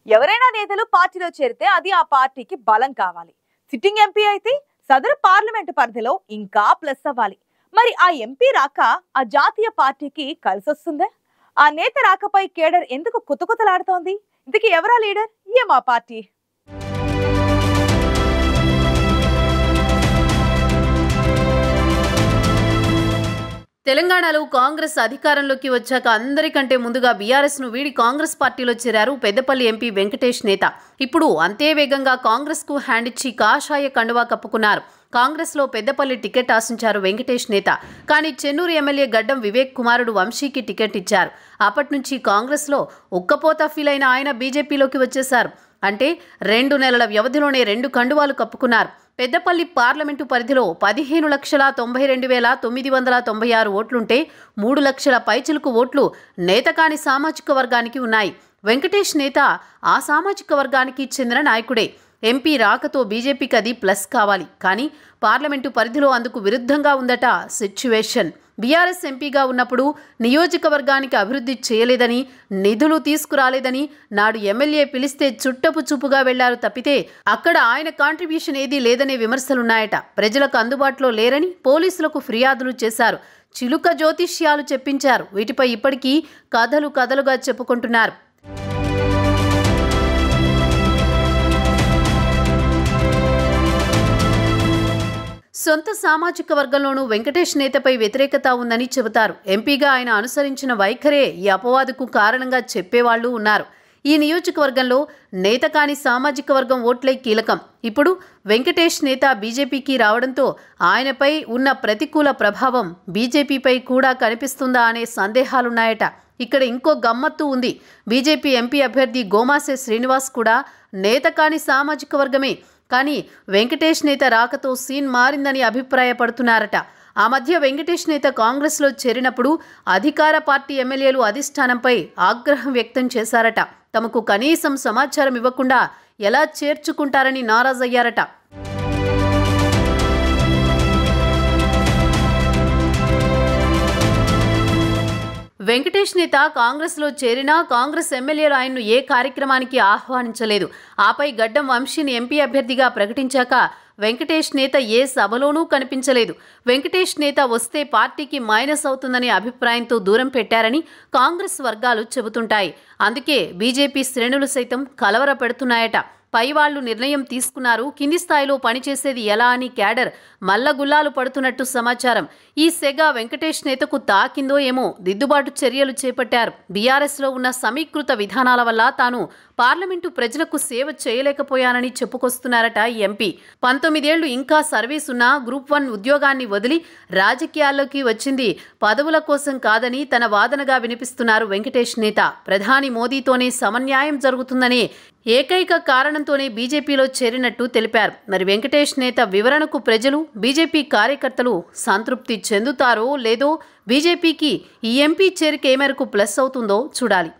ఎవరైనా నేతలు పార్టీలో చేరితే అది ఆ పార్టీకి బలం కావాలి. సిట్టింగ్ ఎంపీ అయితే సదరు పార్లమెంటు పరిధిలో ఇంకా ప్లస్ అవ్వాలి. మరి ఆ ఎంపీ రాక ఆ జాతీయ పార్టీకి కలిసొస్తుందా? ఆ నేత రాకపై కేడర్ ఎందుకు కుతకుతలాడుతోంది? ఇందుకు ఎవరా లీడర్? ఏం ఆ పార్టీ? తెలంగాణలో కాంగ్రెస్ అధికారంలోకి వచ్చాక అందరికంటే ముందుగా బీఆర్ఎస్ ను వీడి కాంగ్రెస్ పార్టీలో చేరారు పెద్దపల్లి ఎంపీ వెంకటేష్ నేత. ఇప్పుడు అంతే వేగంగా కాంగ్రెస్ కు హ్యాండ్ ఇచ్చి కాషాయ కండువా కప్పుకున్నారు. కాంగ్రెస్ లో పెద్దపల్లి టికెట్ ఆశించారు వెంకటేష్ నేత. కానీ చెన్నూరు ఎమ్మెల్యే గడ్డం వివేక్ కుమారుడు వంశీకి టికెట్ ఇచ్చారు. అప్పటి నుంచి కాంగ్రెస్ లో ఉక్కపోత ఫీల్ అయిన ఆయన బీజేపీలోకి వచ్చేశారు. అంటే 2 నెలల వ్యవధిలోనే 2 కండువాలు కప్పుకున్నారు. పెద్దపల్లి పార్లమెంటు పరిధిలో 15,92,996 ఓట్లుంటే 3 లక్షల పైచిలుకు ఓట్లు నేతకాని సామాజిక వర్గానికి ఉన్నాయి. వెంకటేష్ నేత ఆ సామాజిక వర్గానికి చెందిన నాయకుడే. ఎంపీ రాకతో బీజేపీకి అది ప్లస్ కావాలి. కానీ పార్లమెంటు పరిధిలో అందుకు విరుద్ధంగా ఉందట సిచ్యువేషన్. బీఆర్ఎస్ ఎంపీగా ఉన్నప్పుడు నియోజకవర్గానికి అభివృద్ధి చేయలేదని, నిధులు తీసుకురాలేదని నాడు ఎమ్మెల్యే పిలిస్తే చుట్టపు చూపుగా వెళ్లారు తప్పితే అక్కడ ఆయన కాంట్రిబ్యూషన్ ఏదీ లేదనే విమర్శలున్నాయట. ప్రజలకు అందుబాటులో లేరని పోలీసులకు ఫిర్యాదులు చేశారు. చిలుక జ్యోతిష్యాలు చెప్పించారు. వీటిపై ఇప్పటికీ కథలుగా చెప్పుకుంటున్నారు. సొంత సామాజిక వర్గంలోనూ వెంకటేష్ నేతపై వ్యతిరేకత ఉందని చెబుతారు. ఎంపీగా ఆయన అనుసరించిన వైఖరే ఈ అపవాదుకు కారణంగా చెప్పేవాళ్లు ఉన్నారు. ఈ నియోజకవర్గంలో నేత కాని సామాజిక వర్గం ఓట్లే కీలకం. ఇప్పుడు వెంకటేష్ నేత బీజేపీకి రావడంతో ఆయనపై ఉన్న ప్రతికూల ప్రభావం బీజేపీపై కూడా కనిపిస్తుందా అనే సందేహాలున్నాయట. ఇక్కడ ఇంకో గమ్మత్తు ఉంది. బీజేపీ ఎంపీ అభ్యర్థి గోమాసే శ్రీనివాస్ కూడా నేత కాని సామాజిక వర్గమే. కానీ వెంకటేష్ నేత రాకతో సీన్ మారిందని అభిప్రాయపడుతున్నారట. ఆ మధ్య వెంకటేష్ నేత కాంగ్రెస్లో చేరినప్పుడు అధికార పార్టీ ఎమ్మెల్యేలు అధిష్టానంపై ఆగ్రహం వ్యక్తం చేశారట. తమకు కనీసం సమాచారం ఇవ్వకుండా ఎలా చేర్చుకుంటారని నారాజయ్యారట. వెంకటేష్ నేత కాంగ్రెస్లో చేరినా కాంగ్రెస్ ఎమ్మెల్యేలు ఆయన్ను ఏ కార్యక్రమానికి ఆహ్వానించలేదు. ఆపై గడ్డం వంశీని ఎంపీ అభ్యర్థిగా ప్రకటించాక వెంకటేష్ నేత ఏ సభలోనూ కనిపించలేదు. వెంకటేష్ నేత వస్తే పార్టీకి మైనస్ అవుతుందనే అభిప్రాయంతో దూరం పెట్టారని కాంగ్రెస్ వర్గాలు చెబుతుంటాయి. అందుకే బీజేపీ శ్రేణులు సైతం కలవరపెడుతున్నాయట. పైవాళ్లు నిర్ణయం తీసుకున్నారు, కింది స్థాయిలో పనిచేసేది ఎలా అని క్యాడర్ మల్లగుల్లాలు పడుతున్నట్టు సమాచారం. ఈ సెగ వెంకటేష్ నేతకు తాకిందో ఏమో దిద్దుబాటు చర్యలు చేపట్టారు. బీఆర్ఎస్లో ఉన్న సమీకృత విధానాల వల్ల తాను పార్లమెంటు ప్రజలకు సేవ చేయలేకపోయానని చెప్పుకొస్తున్నారట ఎంపీ. 19 ఏళ్లు ఇంకా సర్వీస్ ఉన్న గ్రూప్ 1 ఉద్యోగాన్ని వదిలి రాజకీయాల్లోకి వచ్చింది పదవుల కోసం కాదని తన వాదనగా వినిపిస్తున్నారు వెంకటేష్ నేత. ప్రధాని మోదీతోనే సమన్యాయం జరుగుతుందనే ఏకైక కారణంతోనే బీజేపీలో చేరినట్టు తెలిపారు. మరి వెంకటేష్ నేత వివరణకు ప్రజలు, బీజేపీ కార్యకర్తలు సంతృప్తి చెందుతారో లేదో, బీజేపీకి ఈ ఎంపీ చేరిక ఏ మేరకు ప్లస్ అవుతుందో చూడాలి.